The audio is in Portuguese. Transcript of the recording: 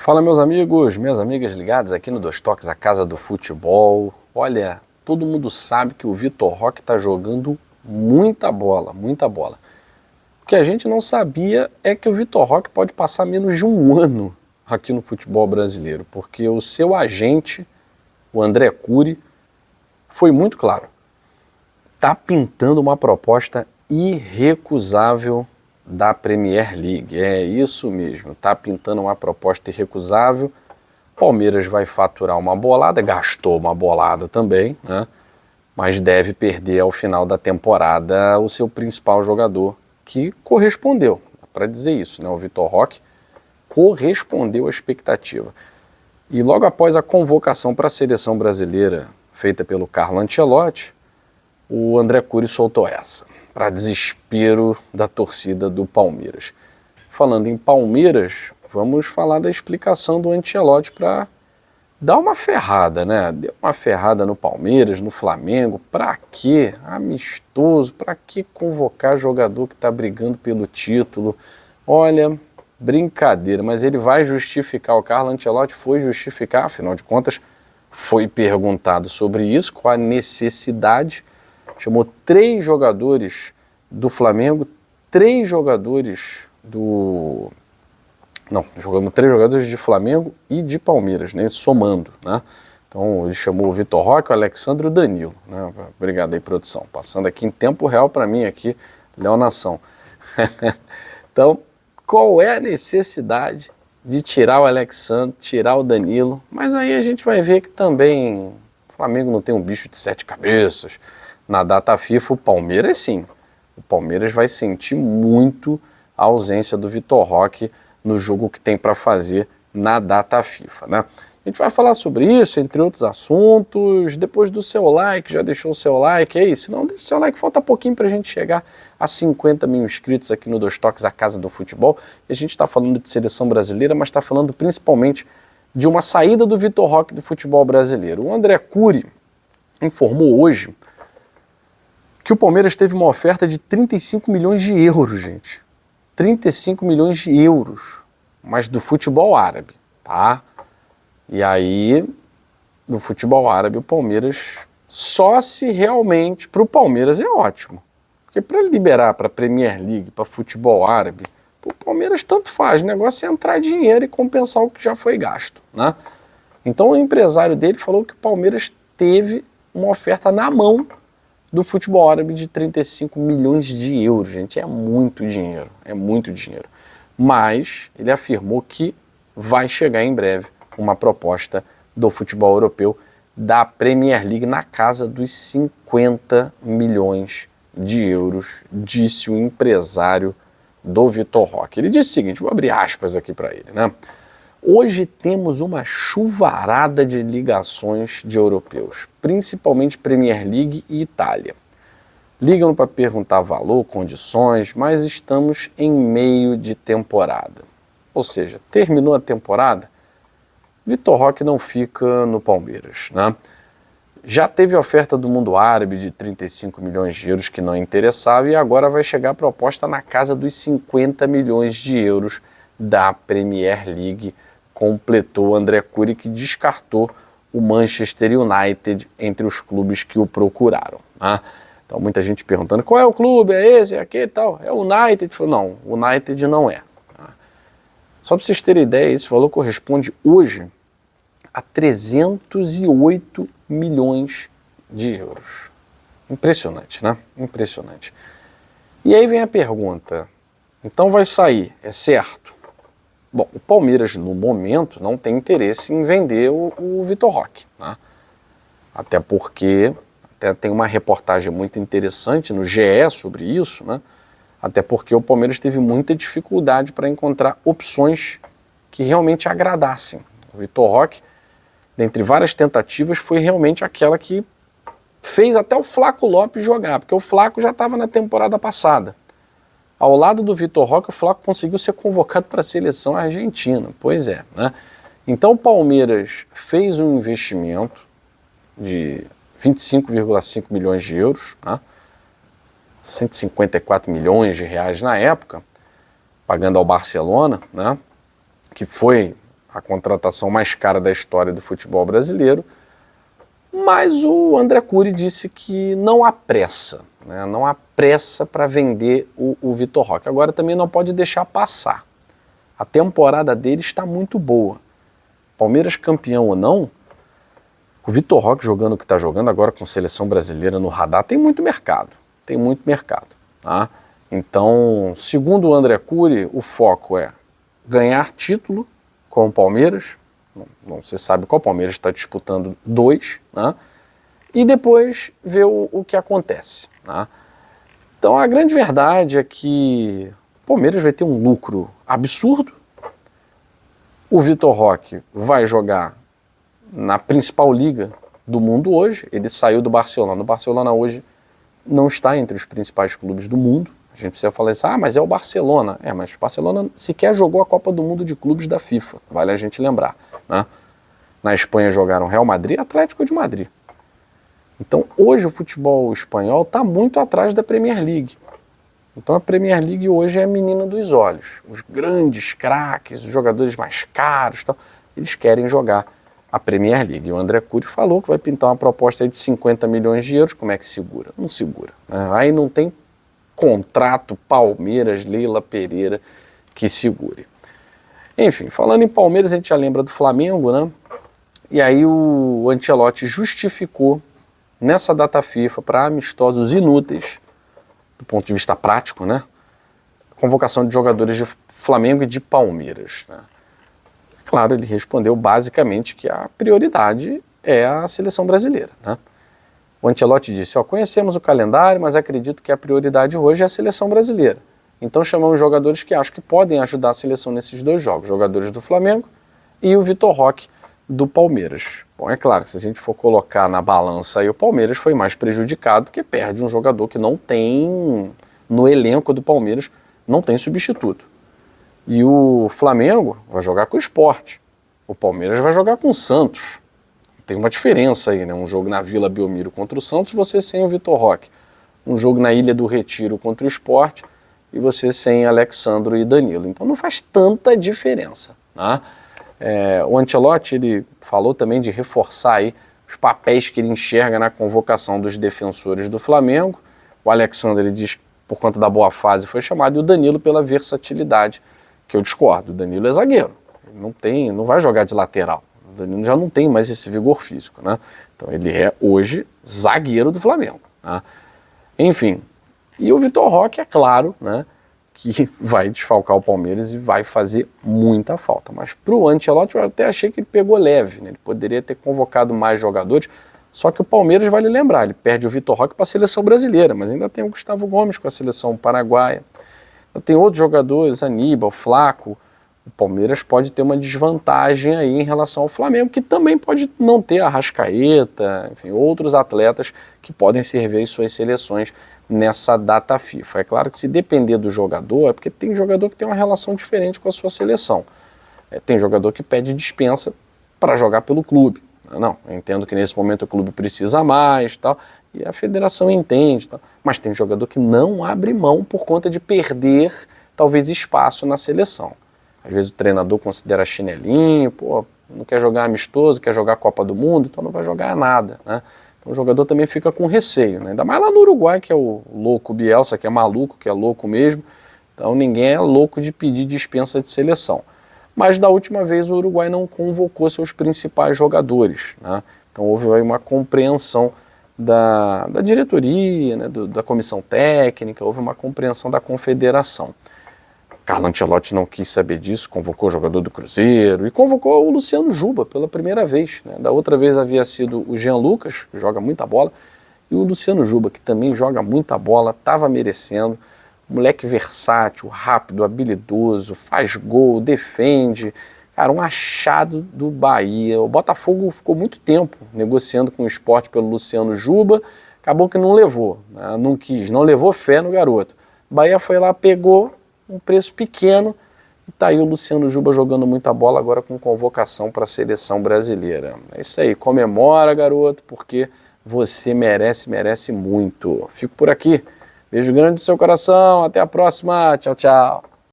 Fala, meus amigos, minhas amigas ligadas aqui no Dois Toques, a casa do futebol. Olha, todo mundo sabe que o Vitor Roque está jogando muita bola, muita bola. O que a gente não sabia é que o Vitor Roque pode passar menos de um ano aqui no futebol brasileiro, porque o seu agente, o André Cury, foi muito claro. Está pintando uma proposta irrecusável da Premier League. É isso mesmo, está pintando uma proposta irrecusável. Palmeiras vai faturar uma bolada, gastou uma bolada também, né? Mas deve perder ao final da temporada o seu principal jogador, que correspondeu, para dizer isso, né? O Vitor Roque correspondeu à expectativa. E logo após a convocação para a seleção brasileira feita pelo Carlo Ancelotti, o André Cury soltou essa, para desespero da torcida do Palmeiras. Falando em Palmeiras, vamos falar da explicação do Ancelotti para dar uma ferrada, né? Deu uma ferrada no Palmeiras, no Flamengo. Para quê? Amistoso, para que convocar jogador que está brigando pelo título? Olha, brincadeira, mas ele vai justificar, o Carlo Ancelotti foi justificar, afinal de contas, foi perguntado sobre isso, qual a necessidade. Chamou 3 jogadores do Flamengo, 3 jogadores do... Não, jogamos 3 jogadores de Flamengo e de Palmeiras, né? Somando, né? Então ele chamou o Vitor Roque, o Alexandre e o Danilo, né? Obrigado aí, produção. Passando aqui em tempo real para mim aqui, Léo Nação. Então, qual é a necessidade de tirar o Alexandre, tirar o Danilo? Mas aí a gente vai ver que também o Flamengo não tem um bicho de 7 cabeças. Na data FIFA, o Palmeiras sim. O Palmeiras vai sentir muito a ausência do Vitor Roque no jogo que tem para fazer na data FIFA, né? A gente vai falar sobre isso, entre outros assuntos, depois do seu like. Já deixou o seu like aí? Se não, deixa o seu like, falta pouquinho para a gente chegar a 50 mil inscritos aqui no Dois Toques, a casa do futebol. E a gente está falando de seleção brasileira, mas está falando principalmente de uma saída do Vitor Roque do futebol brasileiro. O André Cury informou hoje que o Palmeiras teve uma oferta de 35 milhões de euros, gente. 35 milhões de euros, mas do futebol árabe, tá? E aí, no futebol árabe, o Palmeiras, só se realmente, para o Palmeiras é ótimo, porque para liberar para a Premier League, para futebol árabe, o Palmeiras tanto faz, o negócio é entrar dinheiro e compensar o que já foi gasto, né? Então o empresário dele falou que o Palmeiras teve uma oferta na mão do futebol árabe de 35 milhões de euros, gente, é muito dinheiro, Mas ele afirmou que vai chegar em breve uma proposta do futebol europeu da Premier League na casa dos 50 milhões de euros, disse o empresário do Vitor Roque. Ele disse o seguinte, vou abrir aspas aqui para ele, né? Hoje temos uma chuvarada de ligações de europeus, principalmente Premier League e Itália. Ligam para perguntar valor, condições, mas estamos em meio de temporada. Ou seja, terminou a temporada, Vitor Roque não fica no Palmeiras, né? Já teve oferta do mundo árabe de 35 milhões de euros que não interessava e agora vai chegar a proposta na casa dos 50 milhões de euros da Premier League, completou André Cury, que descartou o Manchester United entre os clubes que o procuraram, né? Então muita gente perguntando, qual é o clube, é esse, é aquele e tal, é o United? Não, o United não é. Só para vocês terem ideia, esse valor corresponde hoje a 308 milhões de euros. Impressionante, né? Impressionante. E aí vem a pergunta, então vai sair, é certo? Bom, o Palmeiras, no momento, não tem interesse em vender o Vitor Roque, né? Até porque, tem uma reportagem muito interessante no GE sobre isso, né? Até porque o Palmeiras teve muita dificuldade para encontrar opções que realmente agradassem. O Vitor Roque, dentre várias tentativas, foi realmente aquela que fez até o Flaco Lopes jogar, porque o Flaco já estava na temporada passada. Ao lado do Vitor Roque, o Flaco conseguiu ser convocado para a seleção argentina. Pois é, né? Então o Palmeiras fez um investimento de 25,5 milhões de euros, né? 154 milhões de reais na época, pagando ao Barcelona, né? Que foi a contratação mais cara da história do futebol brasileiro, mas o André Cury disse que não há pressa, né? Não há pressa para vender o Vitor Roque. Agora também não pode deixar passar. A temporada dele está muito boa. Palmeiras campeão ou não, o Vitor Roque jogando o que está jogando agora com seleção brasileira no radar, tem muito mercado. Tem muito mercado. Tá? Então, segundo o André Cury, o foco é ganhar título com o Palmeiras. Não se sabe qual Palmeiras está disputando 2, né? E depois ver o que acontece. Né? Então, a grande verdade é que o Palmeiras vai ter um lucro absurdo. O Vitor Roque vai jogar na principal liga do mundo hoje. Ele saiu do Barcelona. O Barcelona hoje não está entre os principais clubes do mundo. A gente precisa falar isso, mas é o Barcelona. Mas o Barcelona sequer jogou a Copa do Mundo de Clubes da FIFA, vale a gente lembrar. Né? Na Espanha jogaram Real Madrid e Atlético de Madrid. Então hoje o futebol espanhol está muito atrás da Premier League. Então a Premier League hoje é a menina dos olhos. Os grandes craques, os jogadores mais caros, tal, eles querem jogar a Premier League. E o André Cury falou que vai pintar uma proposta aí de 50 milhões de euros. Como é que segura? Não segura. Né? Aí não tem contrato Palmeiras, Leila Pereira que segure. Enfim, falando em Palmeiras, a gente já lembra do Flamengo, né? E aí o Ancelotti justificou nessa data FIFA para amistosos inúteis, do ponto de vista prático, né? A convocação de jogadores de Flamengo e de Palmeiras. Né? Claro, ele respondeu basicamente que a prioridade é a seleção brasileira, né? O Ancelotti disse, conhecemos o calendário, mas acredito que a prioridade hoje é a seleção brasileira. Então chamamos jogadores que acho que podem ajudar a seleção nesses 2 jogos, jogadores do Flamengo e o Vitor Roque do Palmeiras. Bom, é claro que se a gente for colocar na balança aí, o Palmeiras foi mais prejudicado porque perde um jogador que não tem, no elenco do Palmeiras, não tem substituto. E o Flamengo vai jogar com o Sport, o Palmeiras vai jogar com o Santos. Tem uma diferença aí, né? Um jogo na Vila Belmiro contra o Santos, você sem o Vitor Roque. Um jogo na Ilha do Retiro contra o Sport e você sem Alexandro e Danilo. Então não faz tanta diferença. Né? O Ancelotti ele falou também de reforçar aí os papéis que ele enxerga na convocação dos defensores do Flamengo. O Alexandre ele diz que por conta da boa fase foi chamado e o Danilo pela versatilidade, que eu discordo. O Danilo é zagueiro, ele não vai jogar de lateral. O Danilo já não tem mais esse vigor físico, né? Então ele é hoje zagueiro do Flamengo. Né? Enfim, e o Vitor Roque, é claro, né, que vai desfalcar o Palmeiras e vai fazer muita falta. Mas para o Ancelotti eu até achei que ele pegou leve, né? Ele poderia ter convocado mais jogadores, só que o Palmeiras, vale lembrar, ele perde o Vitor Roque para a seleção brasileira, mas ainda tem o Gustavo Gomes com a seleção paraguaia. Ainda tem outros jogadores, Aníbal, Flaco. O Palmeiras pode ter uma desvantagem aí em relação ao Flamengo, que também pode não ter Arrascaeta, enfim, outros atletas que podem servir as suas seleções nessa data FIFA. É claro que se depender do jogador, é porque tem jogador que tem uma relação diferente com a sua seleção. Tem jogador que pede dispensa para jogar pelo clube. Não, eu entendo que nesse momento o clube precisa mais, tal, e a federação entende, tal, mas tem jogador que não abre mão por conta de perder, talvez, espaço na seleção. Às vezes o treinador considera chinelinho, não quer jogar amistoso, quer jogar Copa do Mundo, então não vai jogar nada, né? Então o jogador também fica com receio, né? Ainda mais lá no Uruguai, que é o louco Bielsa, que é maluco, que é louco mesmo. Então ninguém é louco de pedir dispensa de seleção. Mas da última vez o Uruguai não convocou seus principais jogadores, né? Então houve aí uma compreensão da diretoria, né? Da comissão técnica, houve uma compreensão da confederação. Carlo Ancelotti não quis saber disso, convocou o jogador do Cruzeiro e convocou o Luciano Juba pela primeira vez. Né? Da outra vez havia sido o Jean Lucas, que joga muita bola, e o Luciano Juba, que também joga muita bola, estava merecendo. Moleque versátil, rápido, habilidoso, faz gol, defende. Cara, um achado do Bahia. O Botafogo ficou muito tempo negociando com o Sport pelo Luciano Juba, acabou que não levou, né? Não quis, não levou fé no garoto. O Bahia foi lá, pegou um preço pequeno, e tá aí o Luciano Juba jogando muita bola agora com convocação para a seleção brasileira. É isso aí, comemora, garoto, porque você merece muito. Fico por aqui, beijo grande no seu coração, até a próxima, tchau, tchau.